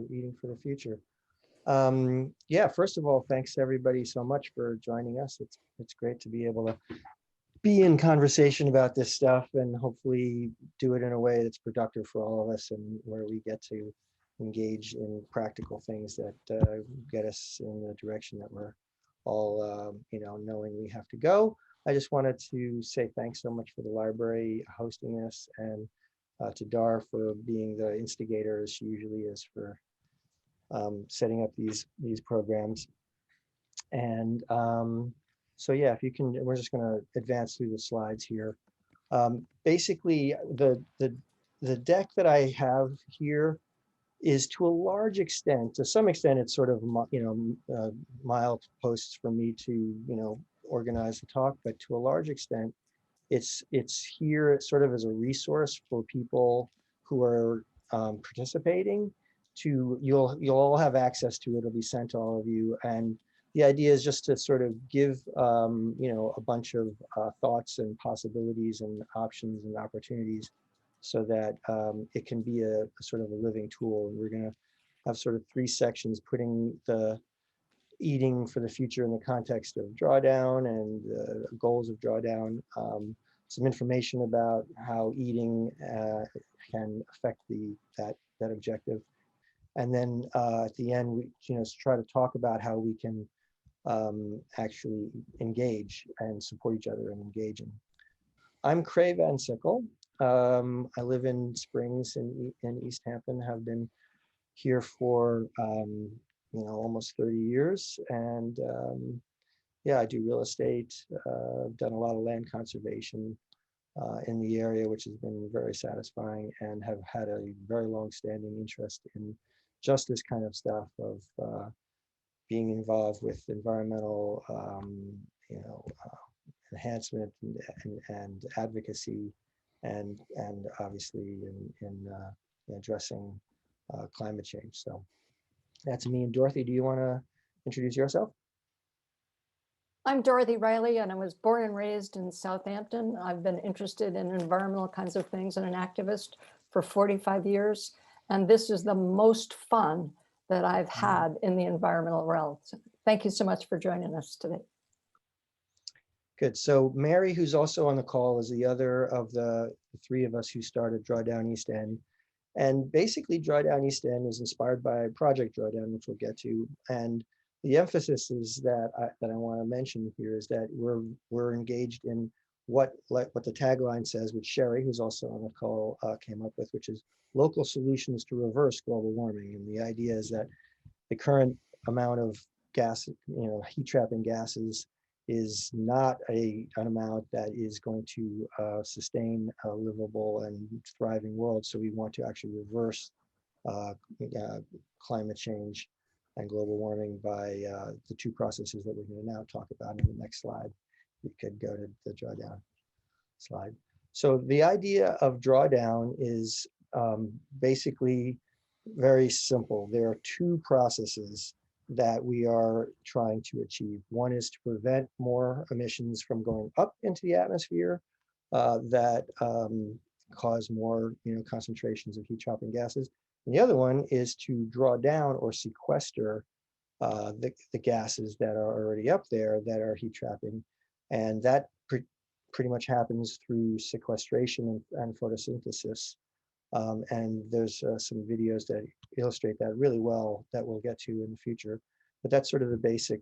eating for the future. Yeah, first of all, thanks everybody so much for joining us. It's great to be able to be in conversation about this stuff and hopefully do it in a way that's productive for all of us and where we get to engage in practical things that get us in the direction that we're all, knowing we have to go. I just wanted to say thanks so much for the library hosting this, and to Dar for being the instigator, as she usually is, for setting up these programs. And so yeah, if you can, we're just going to advance through the slides here. Basically, the deck that I have here is, to a large extent, to some extent, it's sort of mild posts for me to organize the talk, but to a large extent, it's here sort of as a resource for people who are participating. You'll all have access to it. It'll be sent to all of you, and the idea is just to sort of give a bunch of thoughts and possibilities and options and opportunities, so that it can be a sort of a living tool. And we're going to have sort of 3 sections, putting the eating for the future in the context of drawdown and the goals of drawdown, some information about how eating can affect that objective. And then at the end, we try to talk about how we can actually engage and support each other in engaging. I'm Krae Van Sickle. I live in Springs in East Hampton, have been here for almost 30 years. And yeah, I do real estate. I've done a lot of land conservation in the area, which has been very satisfying, and have had a very long-standing interest in just this kind of stuff of being involved with environmental enhancement and advocacy, and obviously in addressing climate change. So that's me. And Dorothy, do you want to introduce yourself? I'm Dorothy Reilly, and I was born and raised in Southampton. I've been interested in environmental kinds of things and an activist for 45 years. And this is the most fun that I've had in the environmental realm. So thank you so much for joining us today. Good. So Mary, who's also on the call, is the other of the 3 of us who started Drawdown East End. And basically, Drawdown East End was inspired by Project Drawdown, which we'll get to. And the emphasis is that I want to mention here is that we're engaged in what the tagline says, which Sherry, who's also on the call, came up with, which is local solutions to reverse global warming. And the idea is that the current amount of gas, heat trapping gases, is not an amount that is going to sustain a livable and thriving world. So we want to actually reverse climate change and global warming by the 2 processes that we're going to now talk about in the next slide. You could go to the drawdown slide. So the idea of drawdown is basically very simple. There are 2 processes that we are trying to achieve. One is to prevent more emissions from going up into the atmosphere that cause more concentrations of heat trapping gases. And the other one is to draw down or sequester the gases that are already up there that are heat trapping. And that pretty much happens through sequestration and photosynthesis. And there's some videos that illustrate that really well that we'll get to in the future. But that's sort of the basic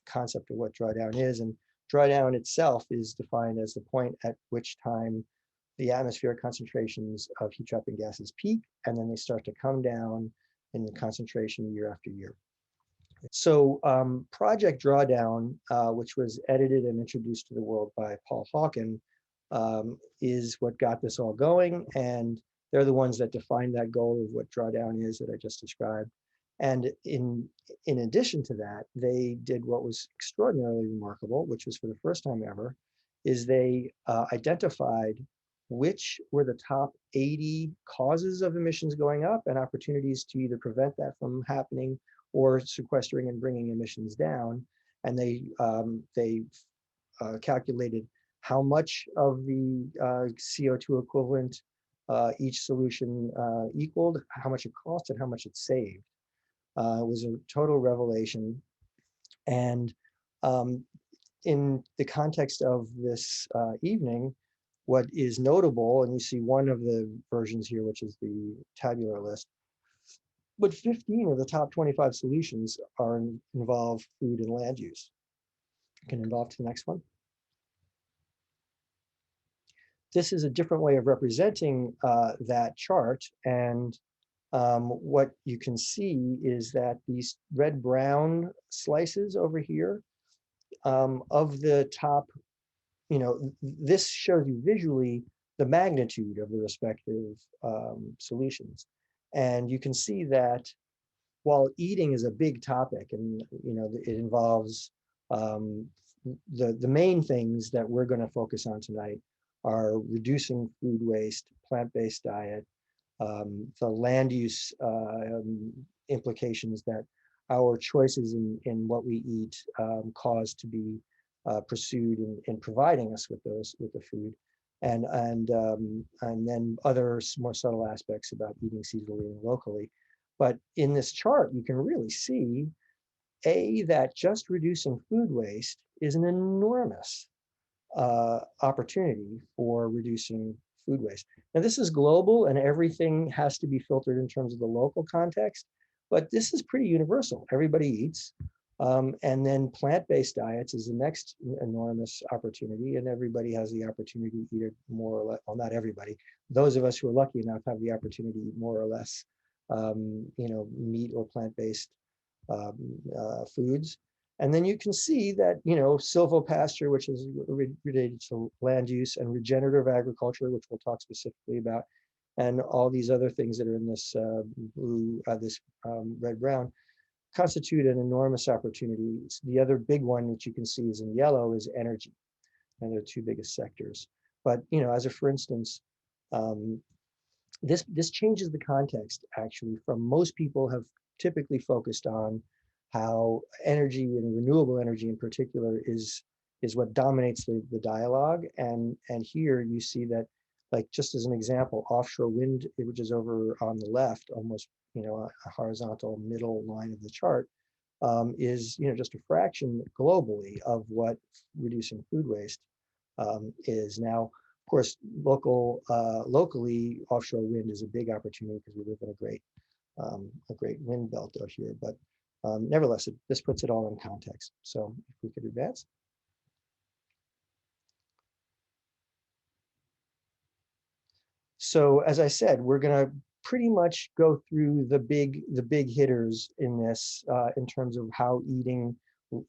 concept of what drawdown is. And drawdown itself is defined as the point at which time the atmospheric concentrations of heat trapping gases peak, and then they start to come down in the concentration year after year. So Project Drawdown, which was edited and introduced to the world by Paul Hawken, is what got this all going. And they're the ones that defined that goal of what drawdown is that I just described. And in addition to that, they did what was extraordinarily remarkable, which was for the first time ever, is they identified which were the top 80 causes of emissions going up and opportunities to either prevent that from happening or sequestering and bringing emissions down. And they calculated how much of the CO2 equivalent each solution equaled, how much it cost, and how much it saved. It was a total revelation. And in the context of this evening, what is notable, and you see one of the versions here, which is the tabular list, but 15 of the top 25 solutions involve food and land use. You can involve to the next one. This is a different way of representing that chart. And what you can see is that these red-brown slices over here of the top, this shows you visually the magnitude of the respective solutions. And you can see that while eating is a big topic, and it involves the main things that we're going to focus on tonight are reducing food waste, plant-based diet, the land use implications that our choices in what we eat cause to be pursued in providing us with the food, and then other more subtle aspects about eating seasonally and locally. But in this chart, you can really see that just reducing food waste is an enormous opportunity for reducing food waste. Now, this is global, and everything has to be filtered in terms of the local context, but this is pretty universal. Everybody eats. And then plant-based diets is the next enormous opportunity, and everybody has the opportunity to eat it more or less. Well, not everybody. Those of us who are lucky enough have the opportunity to eat more or less, meat or plant-based foods. And then you can see that, silvopasture, which is related to land use, and regenerative agriculture, which we'll talk specifically about, and all these other things that are in this blue, this red-brown, constitute an enormous opportunity. The other big one, which you can see is in yellow, is energy, and they're two biggest sectors. But as a for instance, this changes the context actually. From most people have typically focused on how energy, and renewable energy in particular, is what dominates the dialogue. And here you see that, like, just as an example, offshore wind, which is over on the left, almost a horizontal middle line of the chart, is just a fraction globally of what reducing food waste is. Now, of course, locally, offshore wind is a big opportunity because we live in a great wind belt out here. But nevertheless, this puts it all in context. So if we could advance. So as I said, we're going to pretty much go through the big hitters in this in terms of how eating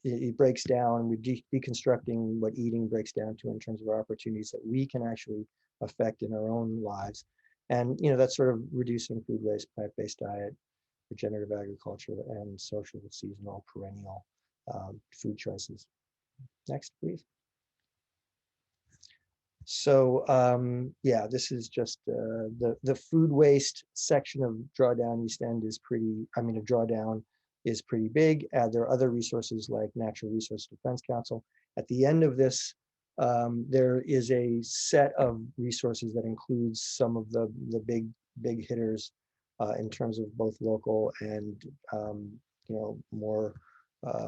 it breaks down. We're deconstructing what eating breaks down to in terms of our opportunities that we can actually affect in our own lives. And that's sort of reducing food waste, plant-based diet, regenerative agriculture, and social, seasonal, perennial food choices. Next, please. So yeah, this is just the food waste section of Drawdown East End is Drawdown is pretty big. There are other resources like Natural Resource Defense Council. At the end of this, there is a set of resources that includes some of the big hitters in terms of both local and more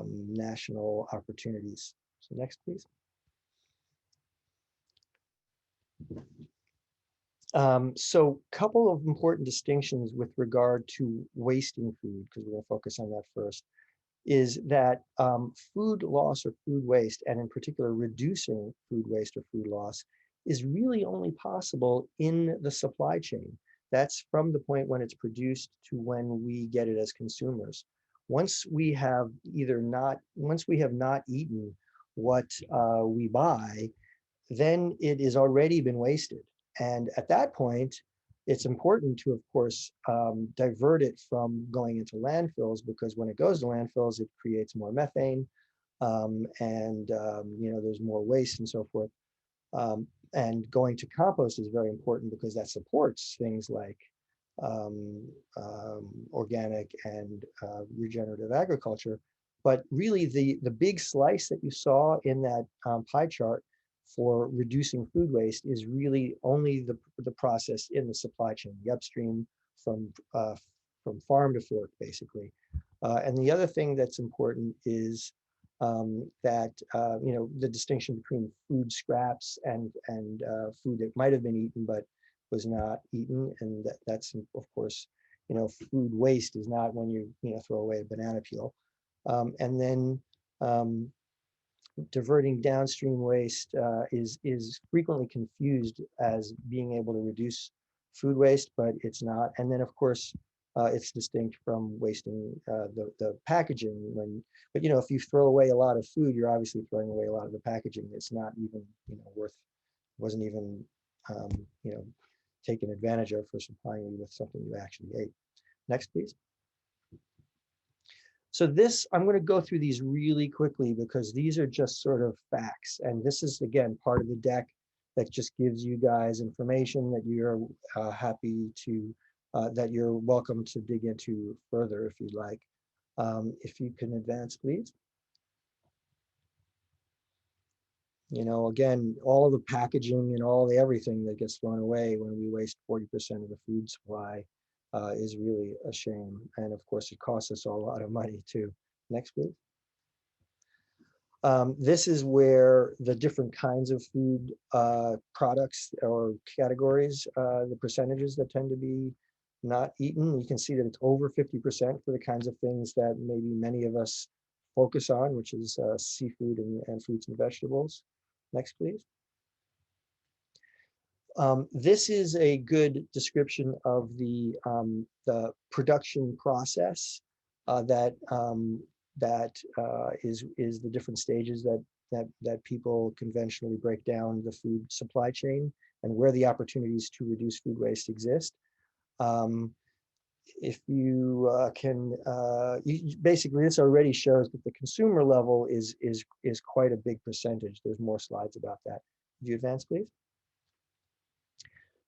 national opportunities. So next, please. So a couple of important distinctions with regard to wasting food, because we're going to focus on that first, is that food loss or food waste, and in particular reducing food waste or food loss, is really only possible in the supply chain. That's from the point when it's produced to when we get it as consumers. Once we have not eaten what we buy, then it has already been wasted. And at that point, it's important to, of course, divert it from going into landfills, because when it goes to landfills, it creates more methane, and there's more waste and so forth. And going to compost is very important because that supports things like organic and regenerative agriculture. But really, the big slice that you saw in that pie chart for reducing food waste is really only the process in the supply chain, the upstream from farm to fork, basically. And the other thing that's important is that the distinction between food scraps and food that might have been eaten but was not eaten, and that's of course, food waste is not when you throw away a banana peel, and then diverting downstream waste is frequently confused as being able to reduce food waste, but it's not. And then of course, it's distinct from wasting the packaging. But if you throw away a lot of food, you're obviously throwing away a lot of the packaging. It's not even wasn't even um, you know taken advantage of for supplying you with something you actually ate. Next, please. So this, I'm going to go through these really quickly because these are just sort of facts. And this is, again, part of the deck that just gives you guys information that you're happy to, that you're welcome to dig into further if you'd like. If you can advance, please. Again, all the packaging and all the everything that gets thrown away when we waste 40% of the food supply is really a shame. And of course, it costs us all a lot of money too. Next, please. This is where the different kinds of food products or categories, the percentages that tend to be not eaten. You can see that it's over 50% for the kinds of things that maybe many of us focus on, which is seafood and fruits and vegetables. Next, please. This is a good description of the production process that is the different stages that people conventionally break down the food supply chain and where the opportunities to reduce food waste exist. If you basically, this already shows that the consumer level is quite a big percentage. There's more slides about that. Could you advance, please?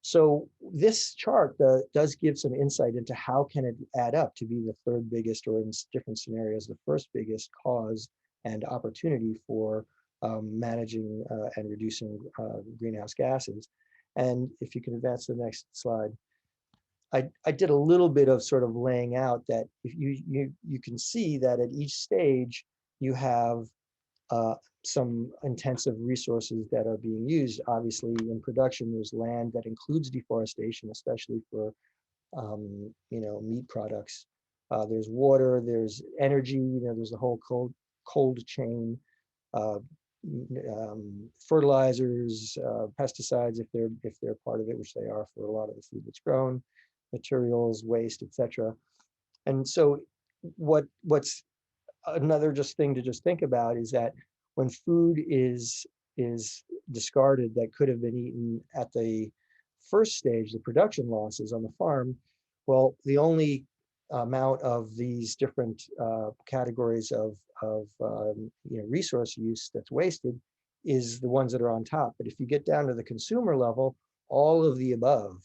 So this chart does give some insight into how can it add up to be the third biggest, or in different scenarios, the first biggest cause and opportunity for managing and reducing greenhouse gases. And if you can advance to the next slide. I did a little bit of sort of laying out that if you can see that at each stage you have some intensive resources that are being used. Obviously, in production, there's land that includes deforestation, especially for meat products. There's water, there's energy, there's the whole cold chain, fertilizers, pesticides if they're part of it, which they are for a lot of the food that's grown, materials, waste, etc. And so what's another thing to think about is that when food is discarded that could have been eaten at the first stage, the production losses on the farm, well, the only amount of these different categories of resource use that's wasted is the ones that are on top. But if you get down to the consumer level, all of the above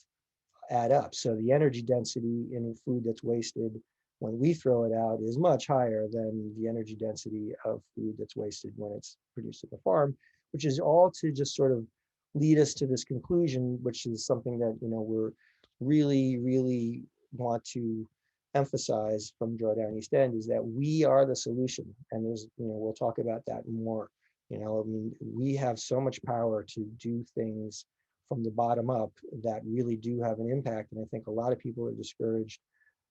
add up. So the energy density in food that's wasted when we throw it out is much higher than the energy density of food that's wasted when it's produced at the farm, which is all to just sort of lead us to this conclusion, which is something that we're really want to emphasize from Drawdown East End, is that we are the solution. And there's we'll talk about that more. I mean, we have so much power to do things from the bottom up that really do have an impact. And I think a lot of people are discouraged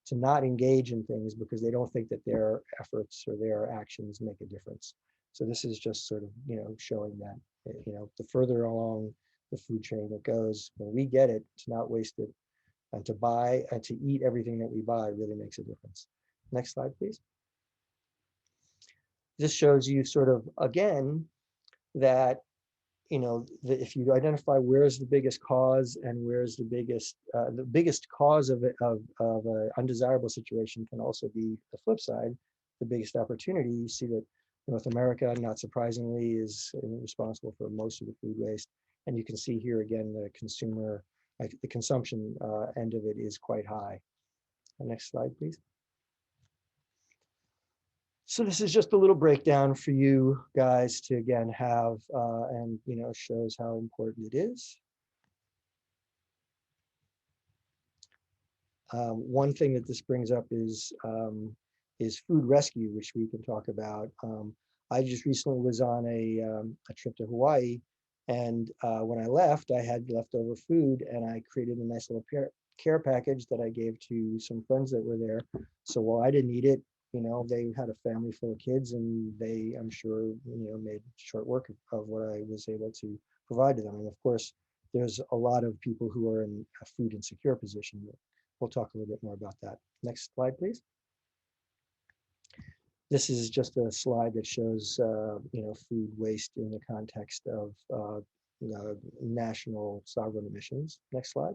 to not engage in things because they don't think that their efforts or their actions make a difference. So this is just sort of, showing that, the further along the food chain it goes, when we get it, to not waste it and to buy and to eat everything that we buy really makes a difference. Next slide, please. This shows you sort of, again, that if you identify where's the biggest cause and where's the biggest cause of an undesirable situation can also be the flip side, the biggest opportunity. You see that North America, not surprisingly, is responsible for most of the food waste. And you can see here again, the consumption end of it is quite high. Next slide, please. So this is just a little breakdown for you guys to again have, and shows how important it is. One thing that this brings up is food rescue, which we can talk about. I just recently was on a trip to Hawaii, and when I left, I had leftover food, and I created a nice little care package that I gave to some friends that were there. So while I didn't eat it, they had a family full of kids, and they, I'm sure, made short work of what I was able to provide to them. And of course, there's a lot of people who are in a food insecure position. We'll talk a little bit more about that. Next slide, please. This is just a slide that shows, food waste in the context of national sovereign emissions. Next slide.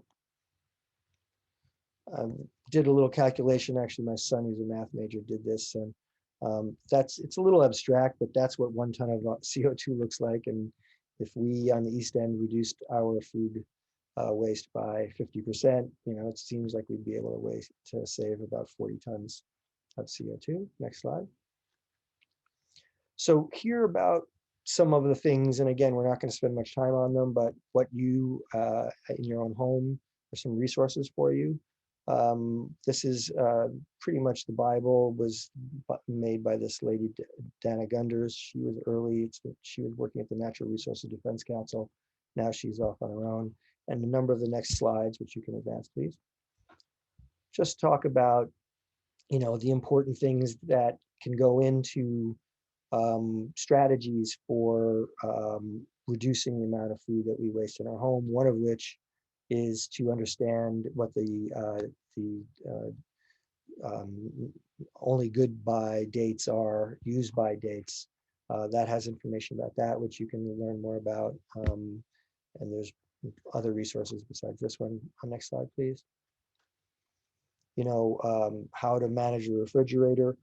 Did a little calculation. Actually, my son, who's a math major, did this, and it's a little abstract, but that's what 1 ton of CO2 looks like. And if we on the East End reduced our food waste by 50%, it seems like we'd be able to save about 40 tons of CO2. Next slide. So here about some of the things, and again, we're not going to spend much time on them, but what you in your own home, are some resources for you. This is pretty much the Bible was made by this lady, Dana Gunders. She was she was working at the Natural Resources Defense Council. Now she's off on her own. And a number of the next slides, which you can advance, please, just talk about, the important things that can go into strategies for reducing the amount of food that we waste in our home. One of which is to understand what the only good by dates are, use by dates. That has information about that, which you can learn more about. And there's other resources besides this one. Next slide, please. How to manage a refrigerator.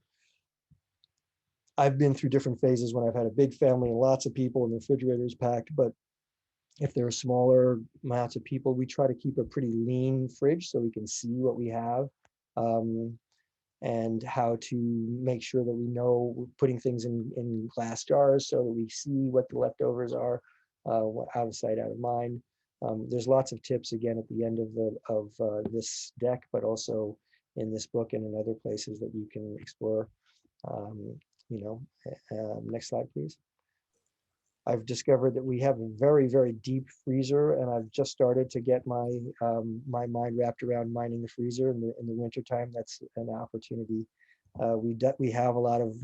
I've been through different phases when I've had a big family and lots of people and the refrigerator is packed, but if there are smaller amounts of people, we try to keep a pretty lean fridge so we can see what we have, and how to make sure that we know we're putting things in glass jars so that we see what the leftovers are, out of sight, out of mind. There's lots of tips again at the end of this deck, but also in this book and in other places that you can explore. Next slide, please. I've discovered that we have a very, very deep freezer, and I've just started to get my my mind wrapped around mining the freezer in the wintertime. That's an opportunity. We have a lot of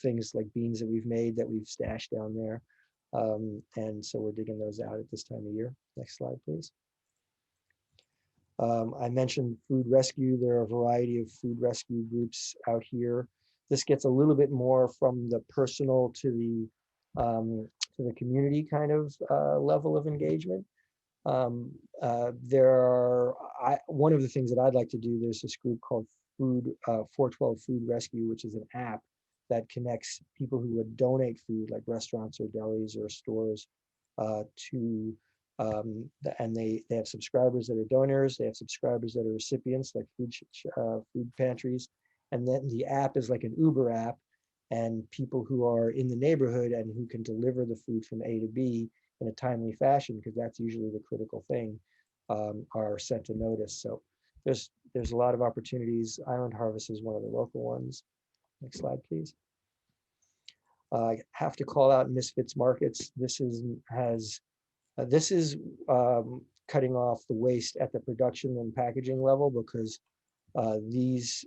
things like beans that we've made that we've stashed down there, and so we're digging those out at this time of year. Next slide, please. I mentioned food rescue. There are a variety of food rescue groups out here. This gets a little bit more from the personal to the community kind of level of engagement. There are, one of the things that I'd like to do, there's this group called 412 Food Rescue, which is an app that connects people who would donate food, like restaurants or delis or stores, to and they have subscribers that are donors, they have subscribers that are recipients, like food pantries, and then the app is like an Uber app, and people who are in the neighborhood and who can deliver the food from A to B in a timely fashion, because that's usually the critical thing, are sent a notice. So there's a lot of opportunities. Island Harvest is one of the local ones. Next slide, please. I have to call out Misfits Markets. This is cutting off the waste at the production and packaging level, because these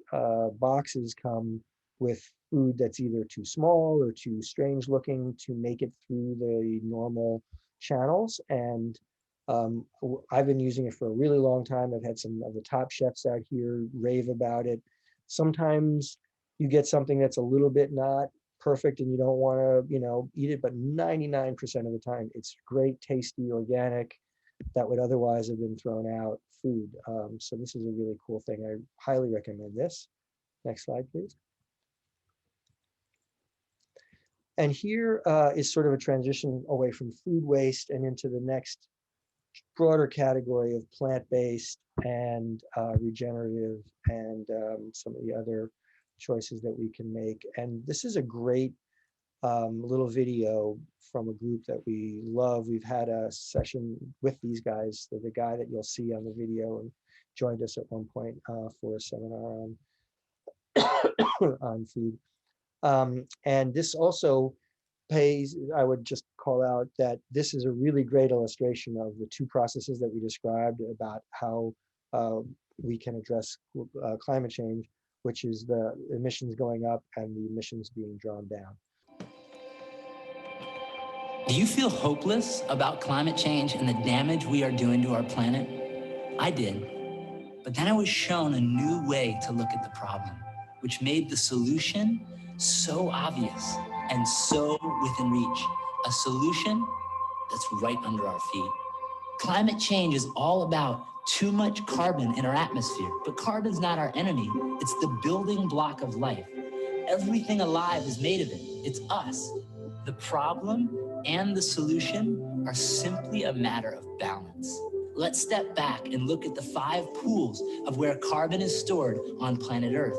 boxes come with food that's either too small or too strange looking to make it through the normal channels. And I've been using it for a really long time. I've had some of the top chefs out here rave about it. Sometimes you get something that's a little bit not perfect and you don't want to eat it, but 99% of the time it's great, tasty, organic, that would otherwise have been thrown out food. So this is a really cool thing. I highly recommend this. Next slide, please. And here is sort of a transition away from food waste and into the next broader category of plant-based and regenerative and some of the other choices that we can make. And this is a great little video from a group that we love. We've had a session with these guys. The guy that you'll see on the video and joined us at one point for a seminar on on food. And this also pays, I would just call out that this is a really great illustration of the two processes that we described about how we can address climate change, which is the emissions going up and the emissions being drawn down. Do you feel hopeless about climate change and the damage we are doing to our planet? I did. But then I was shown a new way to look at the problem, which made the solution so obvious and so within reach. A solution that's right under our feet. Climate change is all about too much carbon in our atmosphere, but carbon's not our enemy. It's the building block of life. Everything alive is made of it. It's us. The problem and the solution are simply a matter of balance. Let's step back and look at the 5 pools of where carbon is stored on planet Earth.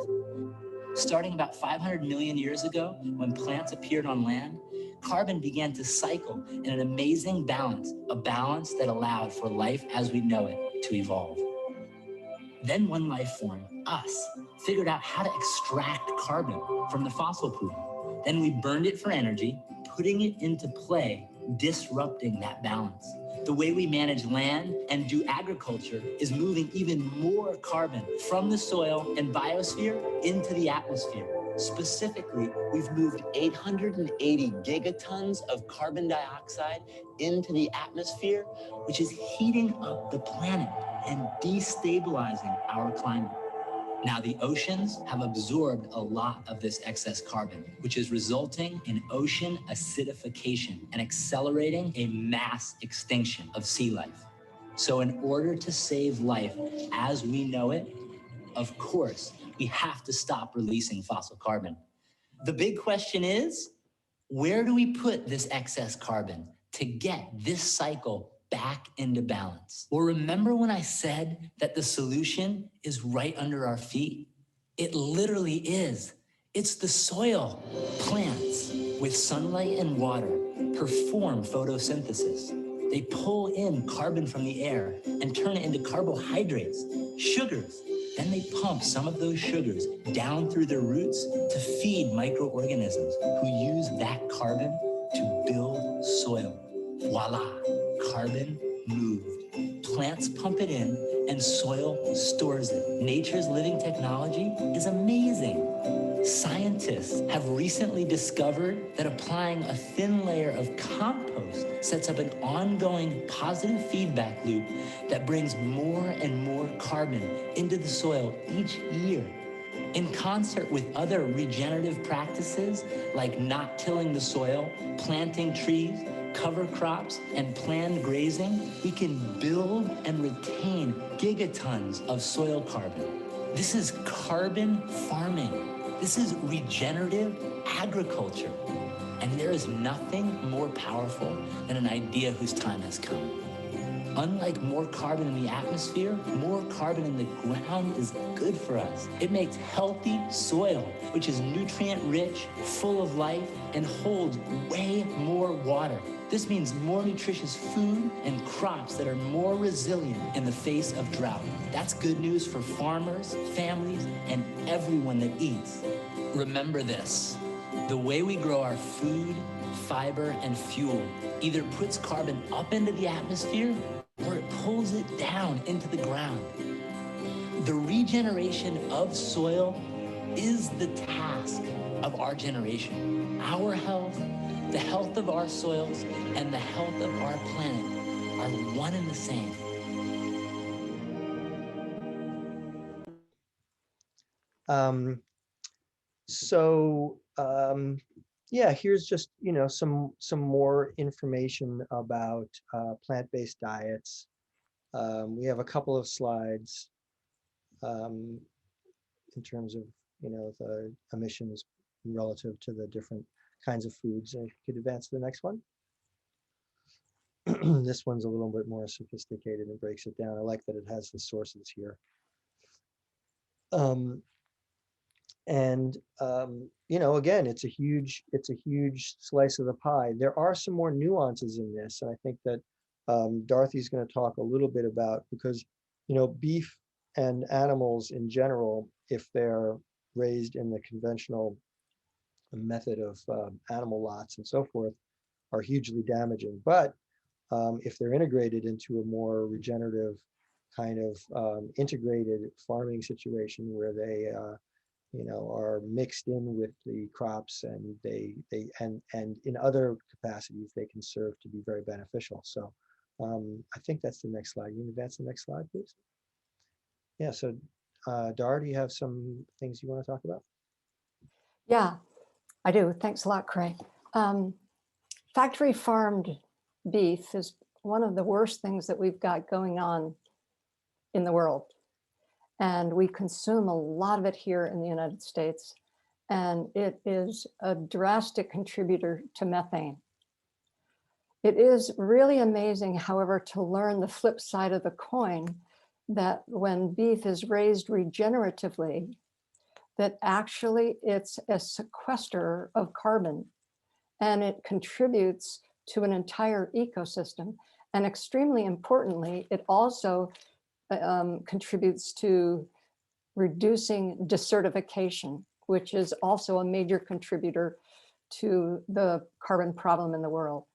Starting about 500 million years ago, when plants appeared on land, carbon began to cycle in an amazing balance, a balance that allowed for life as we know it to evolve. Then one life form, us, figured out how to extract carbon from the fossil pool. Then we burned it for energy, putting it into play, disrupting that balance. The way we manage land and do agriculture is moving even more carbon from the soil and biosphere into the atmosphere. Specifically, we've moved 880 gigatons of carbon dioxide into the atmosphere, which is heating up the planet and destabilizing our climate. Now, the oceans have absorbed a lot of this excess carbon, which is resulting in ocean acidification and accelerating a mass extinction of sea life. So in order to save life as we know it, of course, we have to stop releasing fossil carbon. The big question is, where do we put this excess carbon to get this cycle back into balance? Well, remember when I said that the solution is right under our feet? It literally is. It's the soil. Plants, with sunlight and water, perform photosynthesis. They pull in carbon from the air and turn it into carbohydrates, sugars. Then they pump some of those sugars down through their roots to feed microorganisms who use that carbon to build soil. Voila, carbon moved. Plants pump it in and soil stores it. Nature's living technology is amazing. Scientists have recently discovered that applying a thin layer of compost sets up an ongoing positive feedback loop that brings more and more carbon into the soil each year. In concert with other regenerative practices like not tilling the soil, planting trees, cover crops, and planned grazing, we can build and retain gigatons of soil carbon. This is carbon farming. This is regenerative agriculture. And there is nothing more powerful than an idea whose time has come. Unlike more carbon in the atmosphere, more carbon in the ground is good for us. It makes healthy soil, which is nutrient-rich, full of life, and holds way more water. This means more nutritious food and crops that are more resilient in the face of drought. That's good news for farmers, families, and everyone that eats. Remember this, the way we grow our food, fiber, and fuel either puts carbon up into the atmosphere or it pulls it down into the ground. The regeneration of soil is the task of our generation. Our health, the health of our soils, and the health of our planet are one and the same. Yeah, here's just, some more information about plant-based diets. We have a couple of slides in terms of, the emissions relative to the different kinds of foods. And if you could advance to the next one. This one's a little bit more sophisticated and breaks it down. I like that it has the sources here. And again, it's a huge slice of the pie. There are some more nuances in this, and I think that Dorothy's going to talk a little bit about, because beef and animals in general, if they're raised in the conventional method of animal lots and so forth, are hugely damaging. But if they're integrated into a more regenerative kind of integrated farming situation where they are mixed in with the crops, and and in other capacities they can serve to be very beneficial. So I think that's the next slide. You can advance the next slide, please. Yeah, so Dar, do you have some things you want to talk about? Yeah, I do. Thanks a lot, Krae. Factory farmed beef is one of the worst things that we've got going on in the world. And we consume a lot of it here in the United States. And it is a drastic contributor to methane. It is really amazing, however, to learn the flip side of the coin, that when beef is raised regeneratively, that actually it's a sequester of carbon, and it contributes to an entire ecosystem. And extremely importantly, it also contributes to reducing desertification, which is also a major contributor to the carbon problem in the world.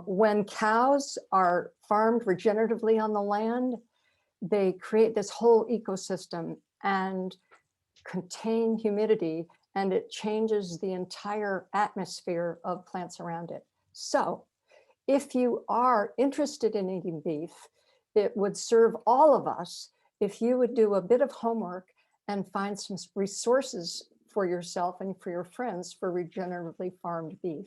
When cows are farmed regeneratively on the land, they create this whole ecosystem and contain humidity, and it changes the entire atmosphere of plants around it. So if you are interested in eating beef, it would serve all of us if you would do a bit of homework and find some resources for yourself and for your friends for regeneratively farmed beef.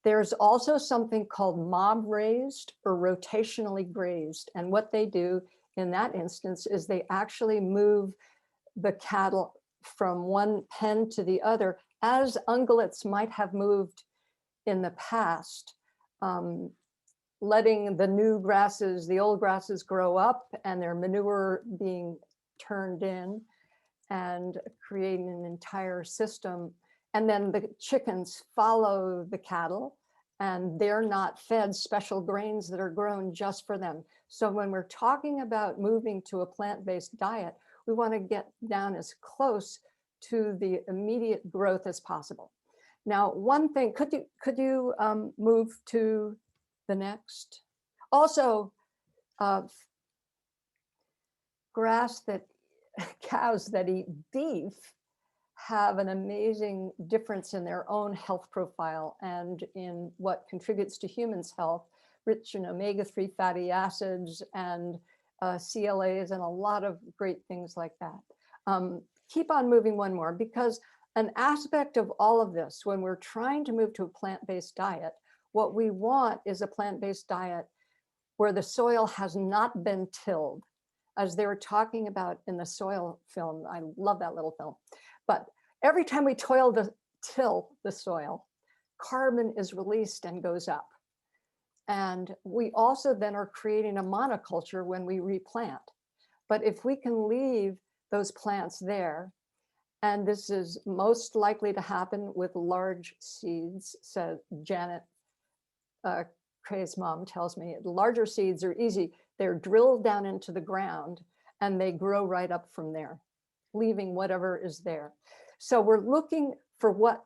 There's also something called mob raised or rotationally grazed. And what they do in that instance is they actually move the cattle from one pen to the other, as ungulates might have moved in the past, letting the new grasses, the old grasses grow up and their manure being turned in and creating an entire system. And then the chickens follow the cattle, and they're not fed special grains that are grown just for them. So when we're talking about moving to a plant-based diet, we want to get down as close to the immediate growth as possible. Now, one thing, could you move to the next? Also, cows that eat beef have an amazing difference in their own health profile and in what contributes to humans' health, rich in omega-3 fatty acids and CLAs and a lot of great things like that. Keep on moving one more, because an aspect of all of this, when we're trying to move to a plant-based diet, what we want is a plant-based diet where the soil has not been tilled. As they were talking about in the soil film, I love that little film. But every time we till the soil, carbon is released and goes up. And we also then are creating a monoculture when we replant. But if we can leave those plants there, and this is most likely to happen with large seeds, so Janet, Krae's mom, tells me larger seeds are easy. They're drilled down into the ground and they grow right up from there, leaving whatever is there. So we're looking for what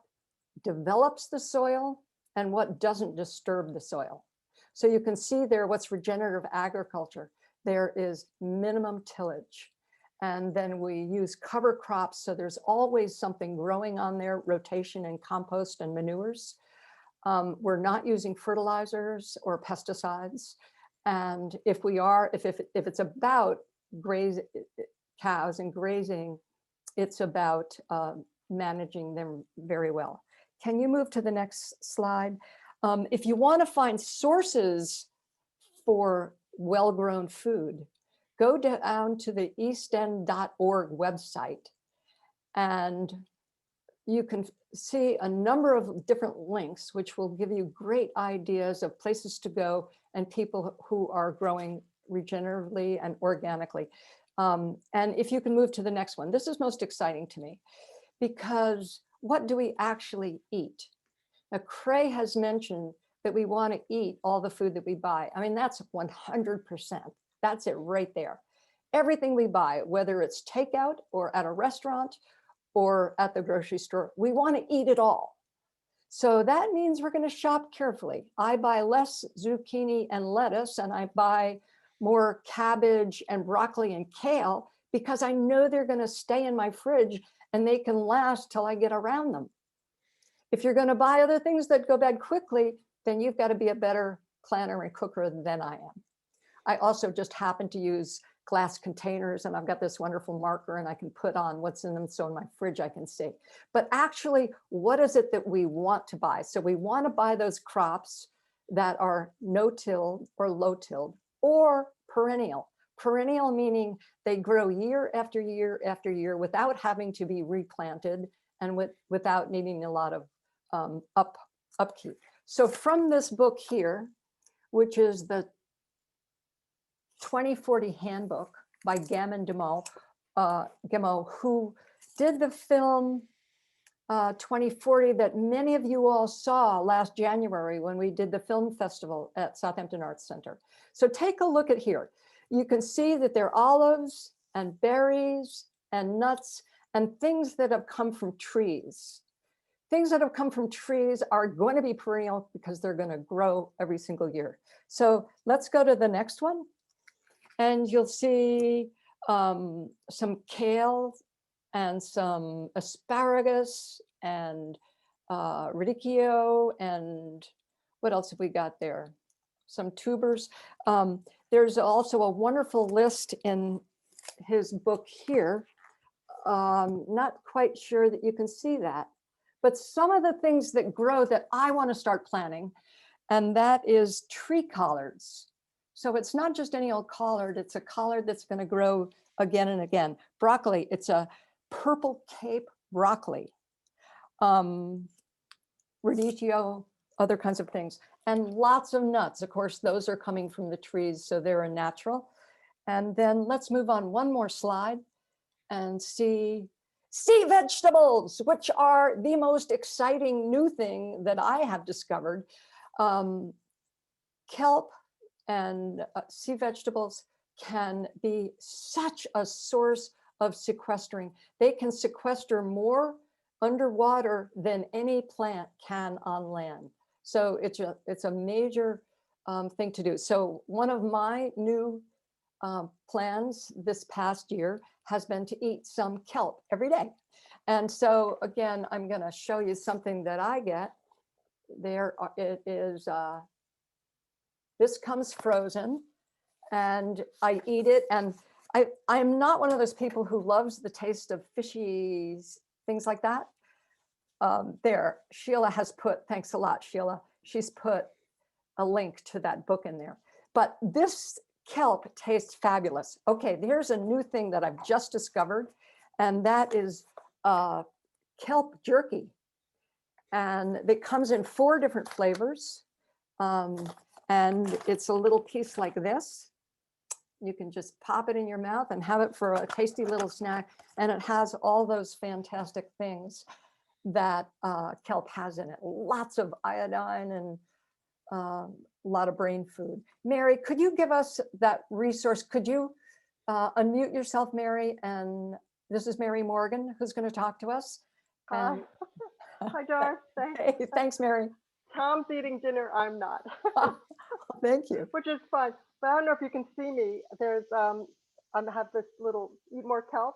develops the soil and what doesn't disturb the soil. So you can see there what's regenerative agriculture. There is minimum tillage. And then we use cover crops. So there's always something growing on there, rotation and compost and manures. We're not using fertilizers or pesticides. And if it's about cows and grazing, it's about managing them very well. Can you move to the next slide? If you want to find sources for well-grown food, go down to the eastend.org website, and you can see a number of different links, which will give you great ideas of places to go and people who are growing regeneratively and organically. And if you can move to the next one, this is most exciting to me. because what do we actually eat? Now, Krae has mentioned that we want to eat all the food that we buy. I mean, that's 100%. That's it right there. Everything we buy, whether it's takeout or at a restaurant or at the grocery store, we want to eat it all. So that means we're going to shop carefully. I buy less zucchini and lettuce, and I buy more cabbage and broccoli and kale because I know they're going to stay in my fridge and they can last till I get around them. If you're going to buy other things that go bad quickly, then you've got to be a better planner and cooker than I am. I also just happen to use glass containers, and I've got this wonderful marker and I can put on what's in them. So in my fridge, I can see. But actually, what is it that we want to buy? So we want to buy those crops that are no-tilled or low-tilled or perennial. Perennial meaning they grow year after year after year without having to be replanted and without needing a lot of upkeep. So from this book here, which is the 2040 Handbook by Gammon Gimo, who did the film 2040 that many of you all saw last January when we did the film festival at Southampton Arts Center. So take a look at here. You can see that there are olives and berries and nuts and things that have come from trees. Things that have come from trees are going to be perennial because they're going to grow every single year. So let's go to the next one. And you'll see some kale and some asparagus and radicchio and what else have we got there? Some tubers. There's also a wonderful list in his book here. Not quite sure that you can see that, but some of the things that grow that I want to start planting, and that is tree collards. So it's not just any old collard, it's a collard that's going to grow again and again. Broccoli, it's a purple Cape broccoli. Radicchio, other kinds of things. And lots of nuts. Of course, those are coming from the trees, so they're a natural. And then let's move on one more slide and see sea vegetables, which are the most exciting new thing that I have discovered. Kelp and sea vegetables can be such a source of sequestering. They can sequester more underwater than any plant can on land. So it's a major thing to do. So one of my new plans this past year has been to eat some kelp every day. And so again, I'm going to show you something that I get. There it is. This comes frozen and I eat it. And I'm not one of those people who loves the taste of fishy things like that. There, Sheila has put, thanks a lot, Sheila. She's put a link to that book in there. But this kelp tastes fabulous. Okay, here's a new thing that I've just discovered, and that is kelp jerky. And it comes in 4 different flavors. And it's a little piece like this. You can just pop it in your mouth and have it for a tasty little snack. And it has all those fantastic things that kelp has in it. Lots of iodine and a lot of brain food. Mary, could you give us that resource? Could you unmute yourself, Mary? And this is Mary Morgan, who's going to talk to us. Hi, Dar. Thanks. Hey, thanks, Mary. Tom's eating dinner. I'm not. Thank you. Which is fun. But I don't know if you can see me. There's I have this little Eat More Kelp.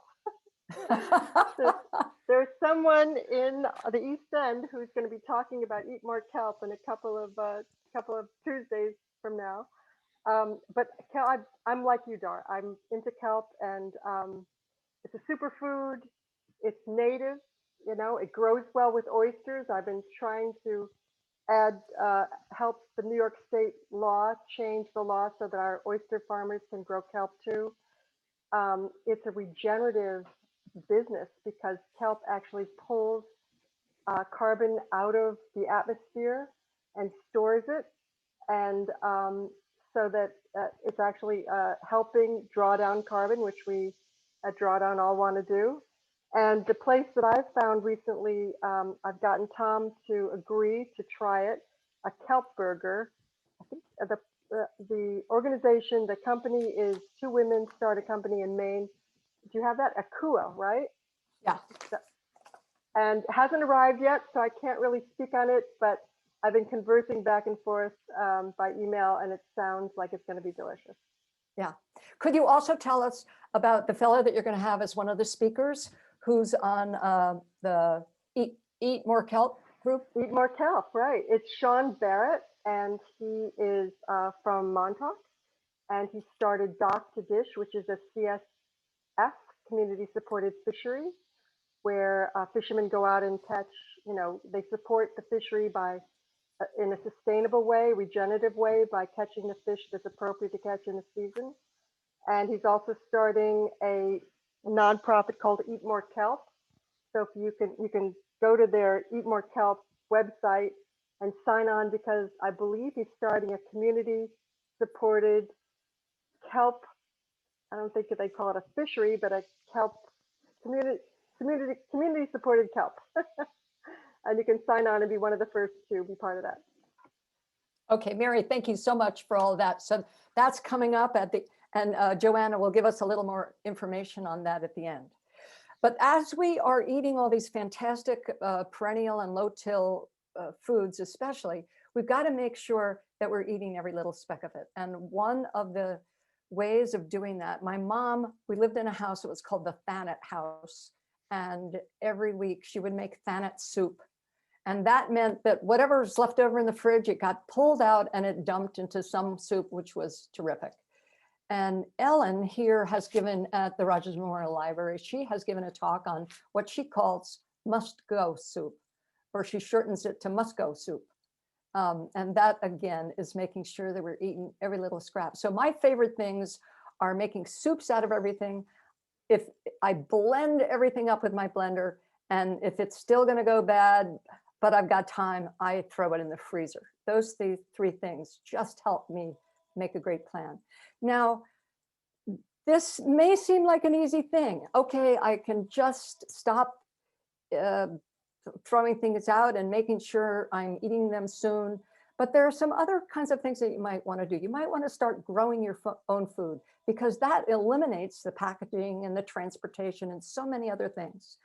There's someone in the East End who's going to be talking about Eat More Kelp in a couple of Tuesdays from now. But kelp, I'm like you, Dar. I'm into kelp, and it's a superfood. It's native. You know, it grows well with oysters. I've been trying to help the New York State law change the law so that our oyster farmers can grow kelp too. It's a regenerative business because kelp actually pulls carbon out of the atmosphere and stores it, and so that it's actually helping draw down carbon, which we at Drawdown all want to do. And the place that I've found recently, I've gotten Tom to agree to try it, a kelp burger. I think the organization, the company is two women start a company in Maine. Do you have that? Akua, right? Yeah. And it hasn't arrived yet, so I can't really speak on it, but I've been conversing back and forth by email, and it sounds like it's going to be delicious. Yeah. Could you also tell us about the fellow that you're going to have as one of the speakers who's on the Eat More Kelp group? Eat More Kelp, right. It's Sean Barrett, and he is from Montauk, and he started Dock to Dish, which is a CSF, community supported fishery, where fishermen go out and catch, they support the fishery by in a sustainable way, regenerative way, by catching the fish that's appropriate to catch in the season. And he's also starting a nonprofit called Eat More Kelp. So if you can go to their Eat More Kelp website and sign on, because I believe he's starting a community supported kelp. I don't think that they call it a fishery, but a kelp community supported kelp. And you can sign on and be one of the first to be part of that. Okay, Mary, thank you so much for all of that. So that's coming up at the, and Joanna will give us a little more information on that at the end. But as we are eating all these fantastic perennial and low-till foods especially, we've got to make sure that we're eating every little speck of it. And one of the ways of doing that, my mom, we lived in a house that was called the Thanet House. And every week she would make Thanet soup. And that meant that whatever's left over in the fridge, it got pulled out and it dumped into some soup, which was terrific. And Ellen here has given at the Rogers Memorial Library, she has given a talk on what she calls must-go soup, or she shortens it to must-go soup. And that, again, is making sure that we're eating every little scrap. So my favorite things are making soups out of everything. If I blend everything up with my blender, and if it's still going to go bad, but I've got time, I throw it in the freezer. Those three things just help me make a great plan. Now, this may seem like an easy thing. Okay, I can just stop throwing things out and making sure I'm eating them soon. But there are some other kinds of things that you might want to do. You might want to start growing your own food, because that eliminates the packaging and the transportation and so many other things.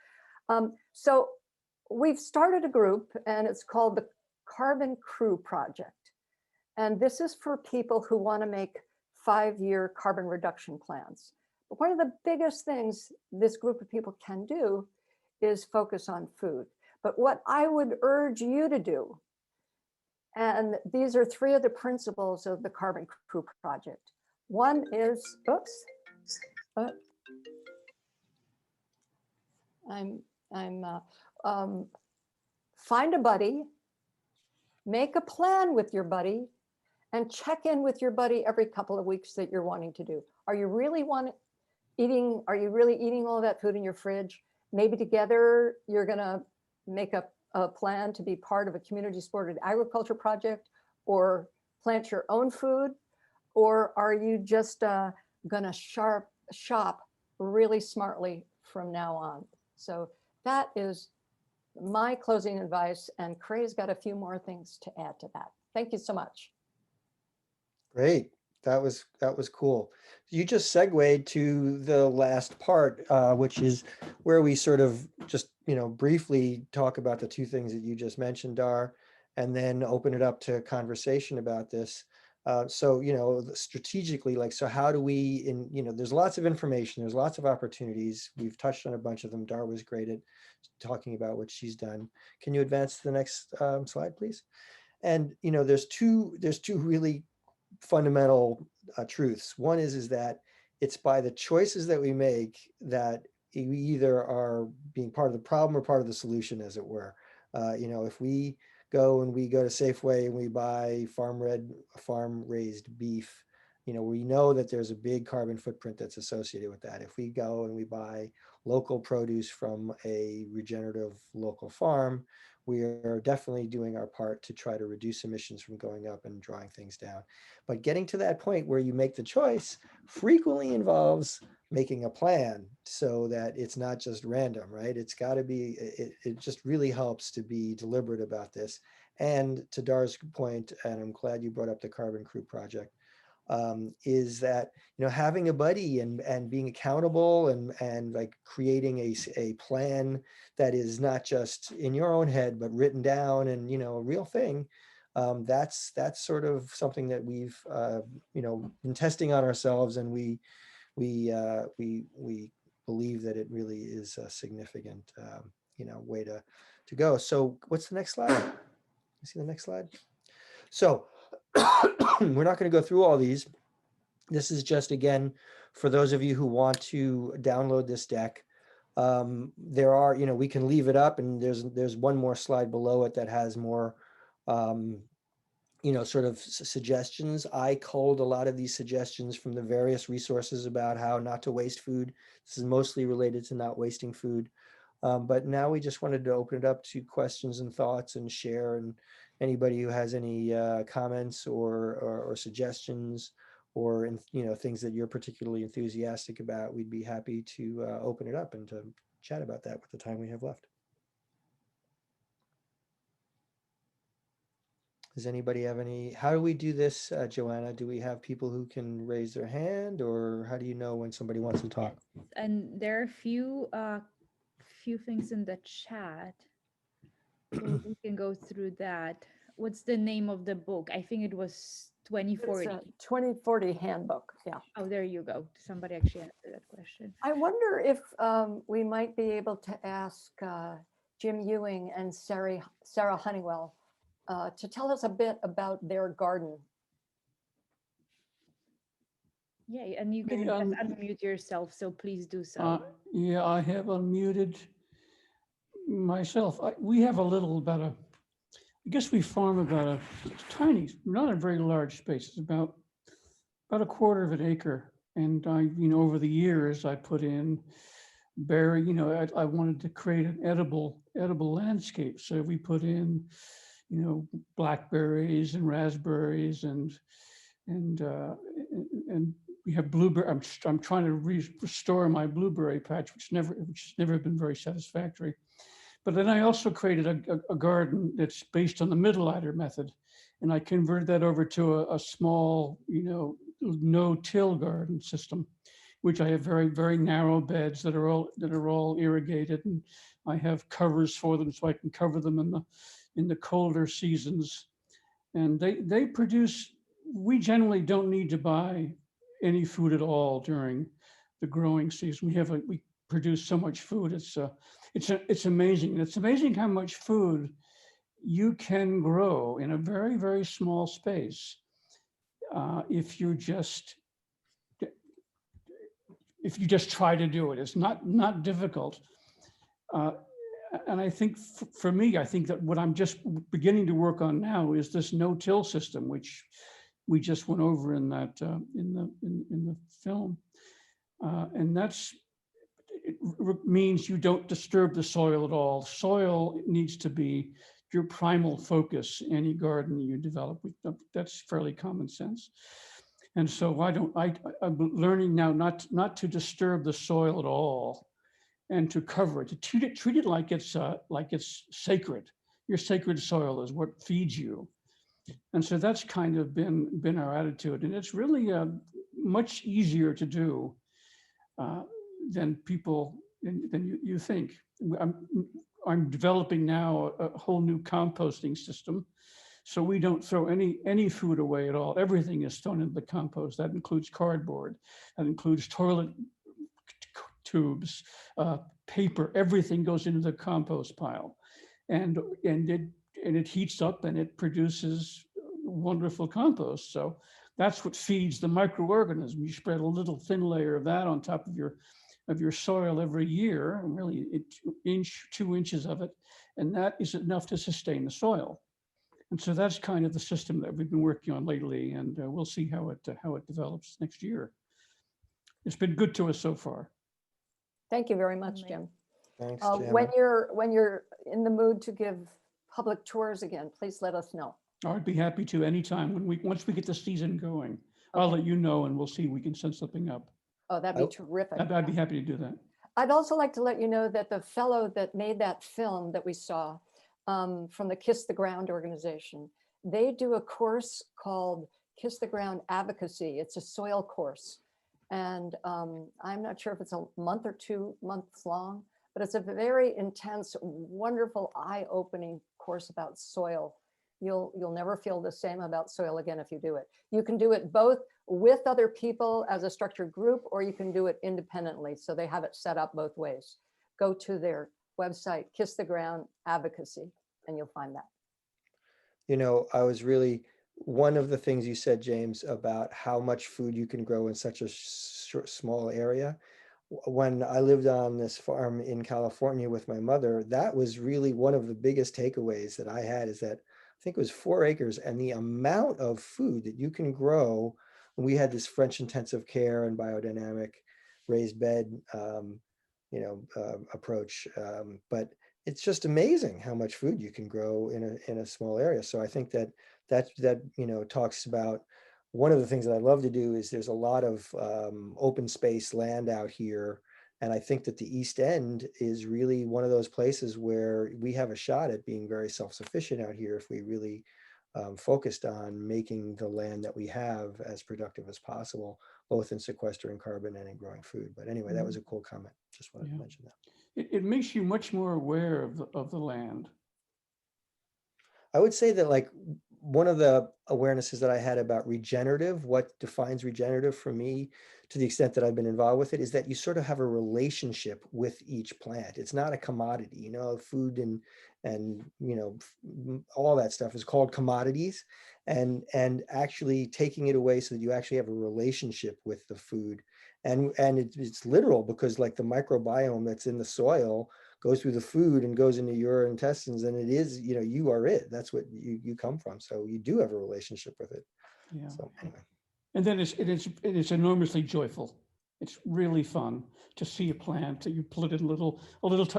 So we've started a group, and it's called the Carbon Crew Project. And this is for people who want to make 5-year carbon reduction plans. But one of the biggest things this group of people can do is focus on food. But what I would urge you to do, and these are 3 of the principles of the Carbon Crew Project. One is, oops, find a buddy, make a plan with your buddy, and check in with your buddy every couple of weeks that you're wanting to do. Are you really eating all that food in your fridge? Maybe together you're gonna make a plan to be part of a community supported agriculture project, or plant your own food, or are you just gonna shop really smartly from now on? So that is my closing advice, and Krae's got a few more things to add to that. Thank you so much. Great. That was cool. You just segued to the last part, which is where we sort of just, briefly talk about the 2 things that you just mentioned, Dar, and then open it up to conversation about this. So, strategically, so how do we, there's lots of information, there's lots of opportunities. We've touched on a bunch of them. Dar was great at talking about what she's done. Can you advance to the next slide, please? And, there's two really fundamental truths. One is that it's by the choices that we make that we either are being part of the problem or part of the solution, as it were. If we go to Safeway and we buy farm raised beef, we know that there's a big carbon footprint that's associated with that. If we go and we buy local produce from a regenerative local farm, we are definitely doing our part to try to reduce emissions from going up and drawing things down. But getting to that point where you make the choice frequently involves making a plan so that it's not just random, right? It's got to be, it just really helps to be deliberate about this. And to Dar's point, and I'm glad you brought up the Carbon Crew project, is that, you know, having a buddy and being accountable and like creating a plan that is not just in your own head, but written down and, you know, a real thing. That's sort of something that we've, you know, been testing on ourselves, and we believe that it really is a significant, you know, way to go. So what's the next slide? You see the next slide? So we're not going to go through all these. This is just, again, for those of you who want to download this deck. There are, you know, we can leave it up, and there's one more slide below it that has more, you know, sort of suggestions. I culled a lot of these suggestions from the various resources about how not to waste food. This is mostly related to not wasting food. But now we just wanted to open it up to questions and thoughts and share, and anybody who has any comments or suggestions, or, you know, things that you're particularly enthusiastic about, we'd be happy to open it up and to chat about that with the time we have left. Does anybody have any, how do we do this, Joanna? Do we have people who can raise their hand, or how do you know when somebody wants to talk? Yes, and there are a few things in the chat. So we can go through that. What's the name of the book? I think it was 2040. It's a 2040 handbook. Yeah. Oh, there you go. Somebody actually answered that question. I wonder if we might be able to ask Jim Ewing and Sarah Honeywell to tell us a bit about their garden. Yeah, and you can just unmute yourself, so please do so. Yeah, I have unmuted myself. We have a little, I guess we farm about a tiny, not a very large space. It's about a quarter of an acre. And you know, over the years, I put in berry, you know, I wanted to create an edible landscape. So we put in, you know, blackberries and raspberries and we have blueberry. I'm trying to restore my blueberry patch, which has never been very satisfactory. But then I also created a garden that's based on the middle-lighter method, and I converted that over to a small, you know, no-till garden system, which I have very, very narrow beds that are all irrigated, and I have covers for them so I can cover them in the colder seasons. And they produce. We generally don't need to buy any food at all during the growing season. We produce so much food. It's amazing. And it's amazing how much food you can grow in a very, very small space if you just try to do it. It's not difficult. And I think for me, I think that what I'm just beginning to work on now is this no-till system, which we just went over in that in the film, and it means you don't disturb the soil at all. Soil needs to be your primal focus. Any garden you develop, that's fairly common sense. And so I'm learning now not to disturb the soil at all, and to cover it, to treat it like it's sacred. Your sacred soil is what feeds you. And so that's kind of been our attitude, and it's really much easier to do than you think. I'm developing now a whole new composting system, so we don't throw any food away at all. Everything is thrown into the compost. That includes cardboard, that includes toilet tubes, paper. Everything goes into the compost pile, and it heats up and it produces wonderful compost. So that's what feeds the microorganism. You spread a little thin layer of that on top of your soil every year, and really 2 inches of it, and that is enough to sustain the soil. And so that's kind of the system that we've been working on lately, and we'll see how it develops next year. It's been good to us so far. Thank you very much, Jim. Thanks, When you're in the mood to give public tours again, please let us know. I'd be happy to anytime once we get the season going. I'll let you know, and we'll see if we can set something up. Oh, that'd be terrific. I'd be happy to do that. I'd also like to let you know that the fellow that made that film that we saw from the Kiss the Ground organization, they do a course called Kiss the Ground Advocacy. It's a soil course. And I'm not sure if it's a month or 2 months long, but it's a very intense, wonderful, eye-opening course about soil. You'll never feel the same about soil again if you do it. You can do it both with other people as a structured group, or you can do it independently. So they have it set up both ways. Go to their website, Kiss the Ground Advocacy, and you'll find that. You know, I was really, one of the things you said, James, about how much food you can grow in such a small area. When I lived on this farm in California with my mother, that was really one of the biggest takeaways that I had, is that I think it was 4 acres, and the amount of food that you can grow. We had this French intensive care and biodynamic raised bed, approach, but it's just amazing how much food you can grow in a small area. So I think that talks about, one of the things that I love to do is, there's a lot of open space land out here. And I think that the East End is really one of those places where we have a shot at being very self-sufficient out here if we really focused on making the land that we have as productive as possible, both in sequestering carbon and in growing food. But anyway, that was a cool comment. Just wanted to mention that. It makes you much more aware of the land. I would say that, like, one of the awarenesses that I had about regenerative, what defines regenerative for me, to the extent that I've been involved with it, is that you sort of have a relationship with each plant. It's not a commodity, food and all that stuff is called commodities, and actually taking it away so that you actually have a relationship with the food. And it's literal, because like the microbiome that's in the soil goes through the food and goes into your intestines, and it is, you are it. That's what you come from. So you do have a relationship with it. Yeah. So anyway. And then it's enormously joyful. It's really fun to see a plant that you put in a little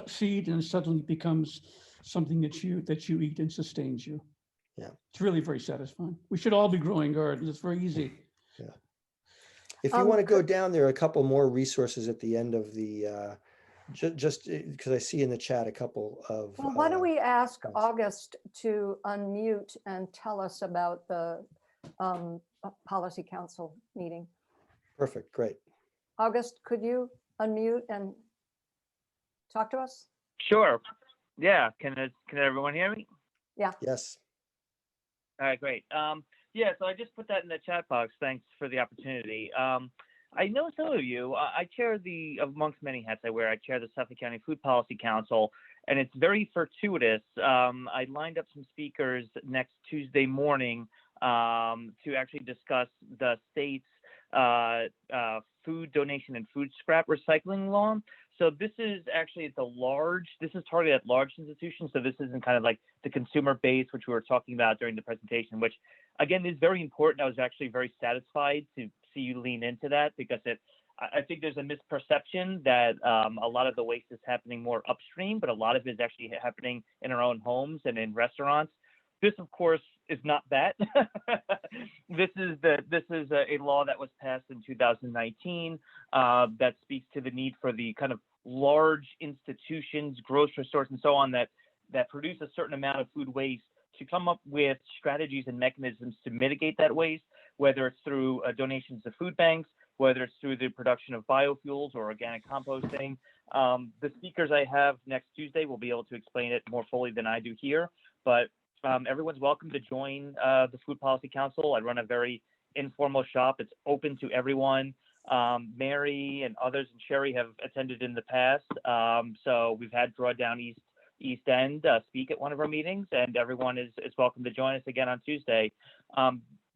seed, and it suddenly becomes something that you eat and sustains you. Yeah. It's really very satisfying. We should all be growing gardens. It's very easy. Yeah. If you want to go down, there are a couple more resources at the end of the, just because I see in the chat a couple of. Well, why don't we ask August to unmute and tell us about the Policy Council meeting? Perfect, great. August, could you unmute and talk to us? Sure. Yeah. Can everyone hear me? Yeah. Yes. All right, great. Yeah, so I just put that in the chat box. Thanks for the opportunity. I know some of you. I chair amongst many hats I wear, I chair the Suffolk County Food Policy Council, and it's very fortuitous. I lined up some speakers next Tuesday morning to actually discuss the state's food donation and food scrap recycling law. So this is actually this is targeted at large institutions. So this isn't kind of like the consumer base, which we were talking about during the presentation, which again is very important. I was actually very satisfied to see you lean into that, because I think there's a misperception that a lot of the waste is happening more upstream, but a lot of it is actually happening in our own homes and in restaurants. This, of course, is not that. This is a law that was passed in 2019 that speaks to the need for the kind of large institutions, grocery stores, and so on that produce a certain amount of food waste, to come up with strategies and mechanisms to mitigate that waste, whether it's through donations to food banks, whether it's through the production of biofuels or organic composting. The speakers I have next Tuesday will be able to explain it more fully than I do here, but everyone's welcome to join the Food Policy Council. I run a very informal shop. It's open to everyone. Mary and others and Sherry have attended in the past. So we've had Drawdown East End speak at one of our meetings, and everyone is welcome to join us again on Tuesday.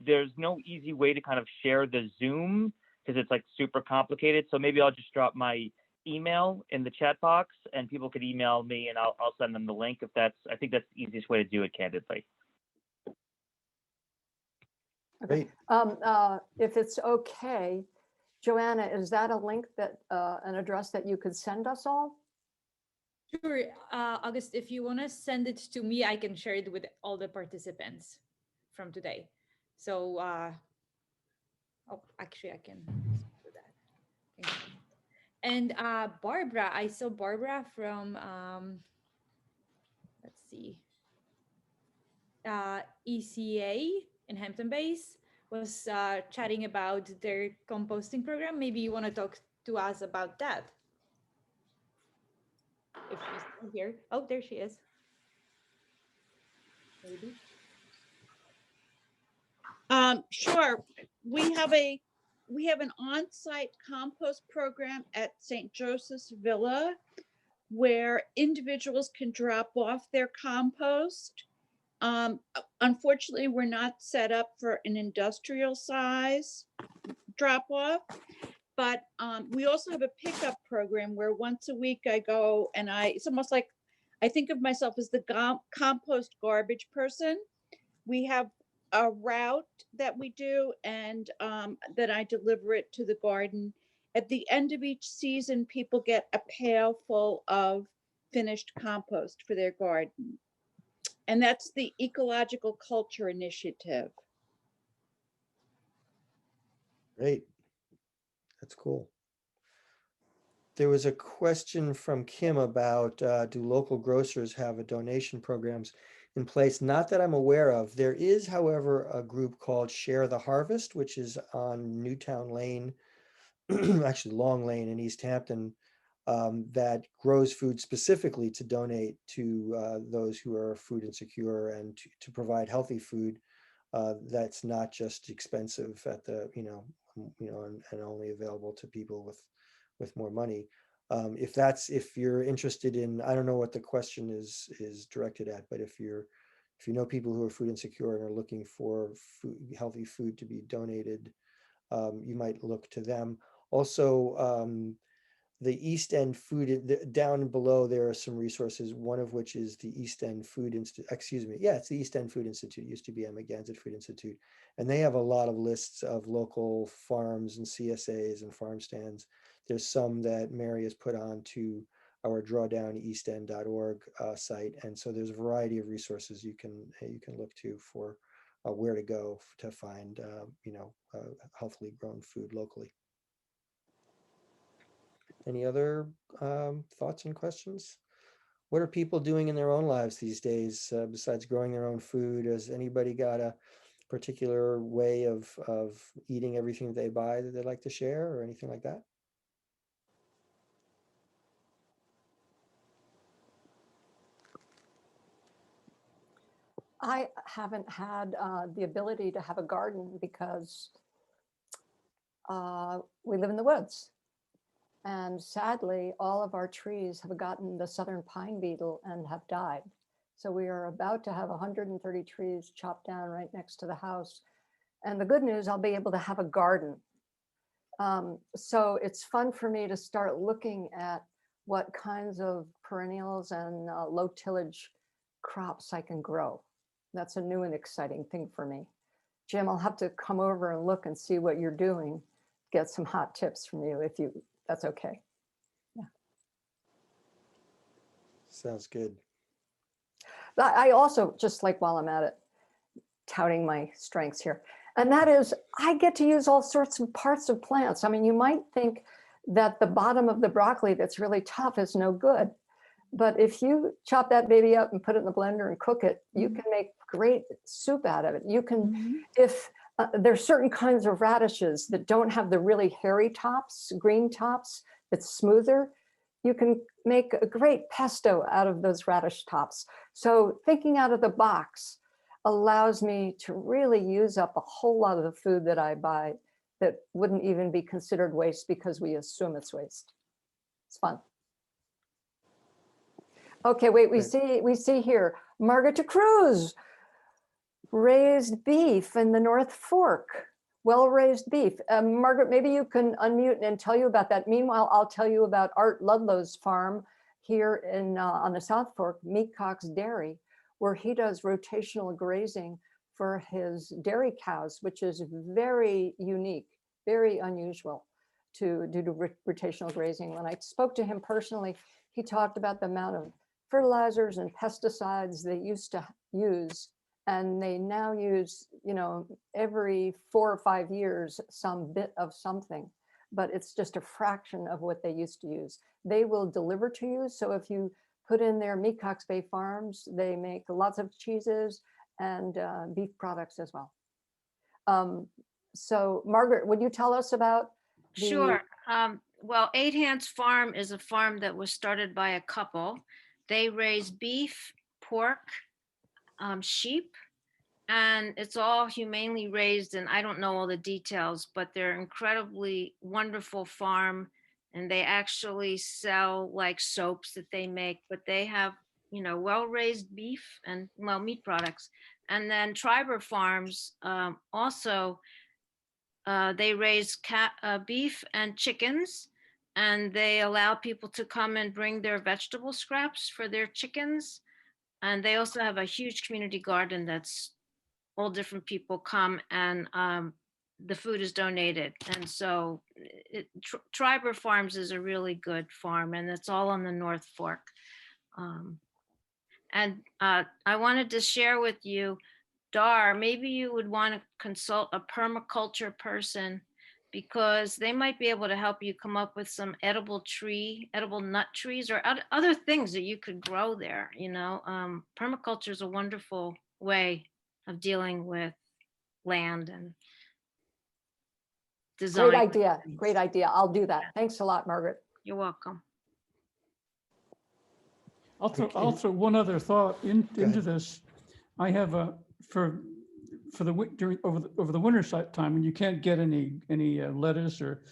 There's no easy way to kind of share the Zoom, because it's like super complicated. So maybe I'll just drop my email in the chat box, and people could email me, and I'll send them the link if I think that's the easiest way to do it, candidly. Great. If it's okay, Joanna, is that a link that an address that you could send us all? Sure, August, if you want to send it to me, I can share it with all the participants from today. So, oh, actually, I can do that. And Barbara, I saw Barbara from, let's see, ECA in Hampton Bays was chatting about their composting program. Maybe you want to talk to us about that. If she's still here. Oh, there she is. Maybe. Sure. We have an on-site compost program at St. Joseph's Villa where individuals can drop off their compost. Unfortunately, we're not set up for an industrial size drop off, but we also have a pickup program where once a week I go and it's almost like I think of myself as the compost garbage person. We have a route that we do, and then I deliver it to the garden. At the end of each season, people get a pail full of finished compost for their garden. And that's the Ecological Culture Initiative. Great. That's cool. There was a question from Kim about do local grocers have a donation programs in place? Not that I'm aware of. There is, however, a group called Share the Harvest, which is on Newtown Lane, actually Long Lane in East Hampton, that grows food specifically to donate to those who are food insecure and to provide healthy food that's not just expensive at the, and only available to people with more money. If you're interested in, I don't know what the question is directed at, but if you know people who are food insecure and are looking for healthy food to be donated, you might look to them. Also, the East End food, down below there are some resources, one of which is the East End Food Institute, it's the East End Food Institute, it used to be Amagansett Food Institute, and they have a lot of lists of local farms and CSAs and farm stands. There's some that Mary has put on to our drawdowneastend.org site, and so there's a variety of resources you can look to for where to go to find healthily grown food locally. Any other thoughts and questions? What are people doing in their own lives these days besides growing their own food? Has anybody got a particular way of eating everything they buy that they'd like to share or anything like that? I haven't had the ability to have a garden because we live in the woods. And sadly, all of our trees have gotten the southern pine beetle and have died. So we are about to have 130 trees chopped down right next to the house. And the good news, I'll be able to have a garden. So it's fun for me to start looking at what kinds of perennials and low tillage crops I can grow. That's a new and exciting thing for me. Jim, I'll have to come over and look and see what you're doing. Get some hot tips from you if that's okay. Yeah. Sounds good. I also, just like while I'm at it, touting my strengths here, and that is I get to use all sorts of parts of plants. I mean, you might think that the bottom of the broccoli that's really tough is no good. But if you chop that baby up and put it in the blender and cook it, you can make great soup out of it. You can, if there's certain kinds of radishes that don't have the really hairy tops, green tops, that's smoother, you can make a great pesto out of those radish tops. So thinking out of the box allows me to really use up a whole lot of the food that I buy that wouldn't even be considered waste because we assume it's waste. It's fun. Okay, wait, we see here, Margaret Cruz, raised beef in the North Fork, well-raised beef. Margaret, maybe you can unmute and tell you about that. Meanwhile, I'll tell you about Art Ludlow's farm here on the South Fork, Meatcock's Dairy, where he does rotational grazing for his dairy cows, which is very unique, very unusual to do rotational grazing. When I spoke to him personally, he talked about the amount of fertilizers and pesticides they used to use, and they now use, every 4 or 5 years, some bit of something. but it's just a fraction of what they used to use. They will deliver to you. So if you put in their Meatcocks Bay Farms, they make lots of cheeses and beef products as well. So Margaret, would you tell us about the? Sure. Well, Eight Hands Farm is a farm that was started by a couple. They raise beef, pork, sheep, and it's all humanely raised. And I don't know all the details, but they're incredibly wonderful farm. And they actually sell like soaps that they make, but they have, well-raised beef and meat products. And then Triber Farms also, they raise beef and chickens, and they allow people to come and bring their vegetable scraps for their chickens. And they also have a huge community garden that's all different people come, and the food is donated. And so Triber Farms is a really good farm, and it's all on the North Fork. And I wanted to share with you, Dar, maybe you would want to consult a permaculture person, because they might be able to help you come up with some edible nut trees, or other things that you could grow there. Permaculture is a wonderful way of dealing with land and design. Great idea. Great idea. I'll do that. Thanks a lot, Margaret. You're welcome. I'll throw one other thought into this. I have for the over the winter time when you can't get any lettuce or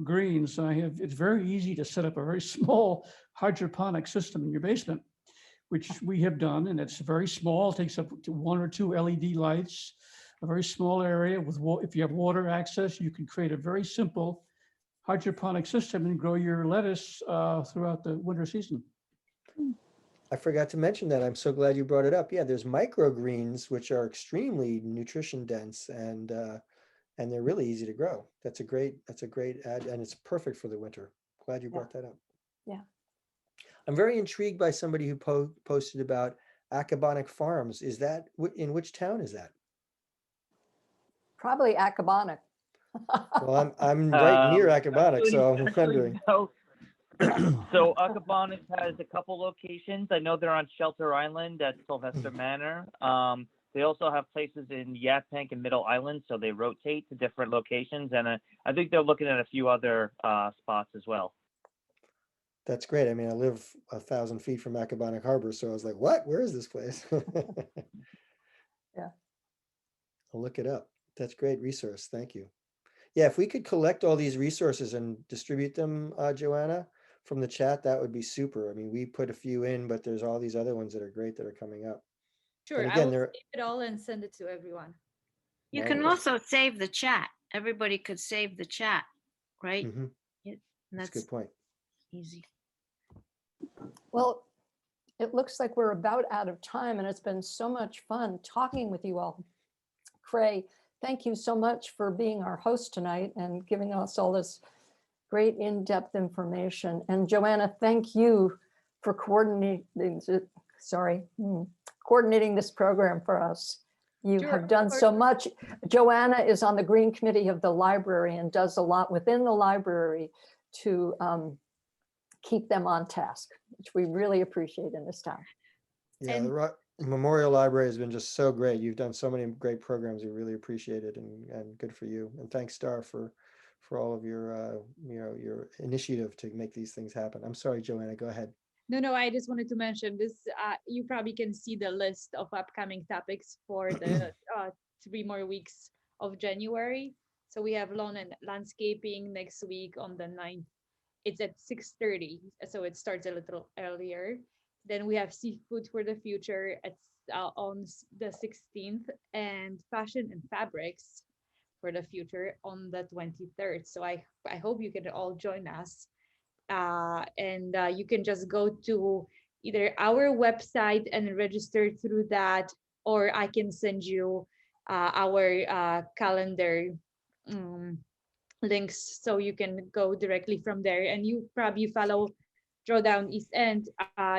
greens. It's very easy to set up a very small hydroponic system in your basement, which we have done, and it's very small. It takes up to 1 or 2 LED lights, a very small area with if you have water access, you can create a very simple hydroponic system and grow your lettuce throughout the winter season. I forgot to mention that. I'm so glad you brought it up. Yeah, there's microgreens, which are extremely nutrition dense, and they're really easy to grow. That's a great ad, and it's perfect for the winter. Glad you brought that up. Yeah. I'm very intrigued by somebody who posted about Acabonic Farms. Is that in which town is that? Probably Acabonic. Well, I'm right near Acabonic, so I'm wondering. So Acabonic has a couple locations. I know they're on Shelter Island at Sylvester Manor. They also have places in Yaphank and Middle Island, so they rotate to different locations. And I think they're looking at a few other spots as well. That's great. I mean, I live 1,000 feet from Acabonic Harbor, so I was like, what? Where is this place? Yeah. I'll look it up. That's a great resource. Thank you. Yeah, if we could collect all these resources and distribute them, Joanna, from the chat, that would be super. I mean, we put a few in, but there's all these other ones that are great that are coming up. Sure, And I again, will they're save it all and send it to everyone. You can also save the chat. Everybody could save the chat, right? Mhm. That's a good point. Easy. Well, it looks like we're about out of time, and it's been so much fun talking with you all. Krae, thank you so much for being our host tonight and giving us all this great in-depth information. And Joanna, thank you for coordinating this program for us. You Sure, have of done course. so much. Joanna is on the Green Committee of the library and does a lot within the library to keep them on task, which we really appreciate in this town. Yeah, And- the Memorial Library has been just so great. You've done so many great programs. We really appreciate it, and good for you. And thanks, Star, for all of your your initiative to make these things happen. I'm sorry, Joanna, go ahead. No, I just wanted to mention this. You probably can see the list of upcoming topics for the 3 more weeks of January. So we have lawn and landscaping next week on the 9th. It's at 6:30, so it starts a little earlier. Then we have seafood for the future on the 16th, and fashion and fabrics for the future on the 23rd. So I hope you can all join us. And you can just go to either our website and register through that, or I can send you our calendar links, so you can go directly from there. And you probably follow Drawdown East End,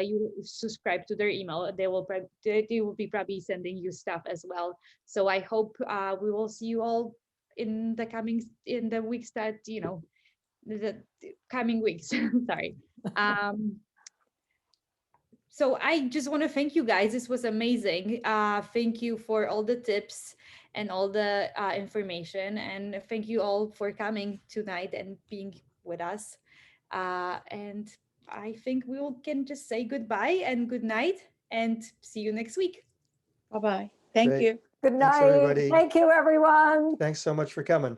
you subscribe to their email. They will be probably sending you stuff as well. So I hope we will see you all in the weeks that the coming weeks. Sorry. So I just want to thank you guys. This was amazing. Thank you for all the tips and all the information. And thank you all for coming tonight and being with us. And I think we all can just say goodbye and good night and see you next week. Bye-bye. Thank Great. you. Good Thanks, night. everybody. Thank you, everyone. Thanks so much for coming.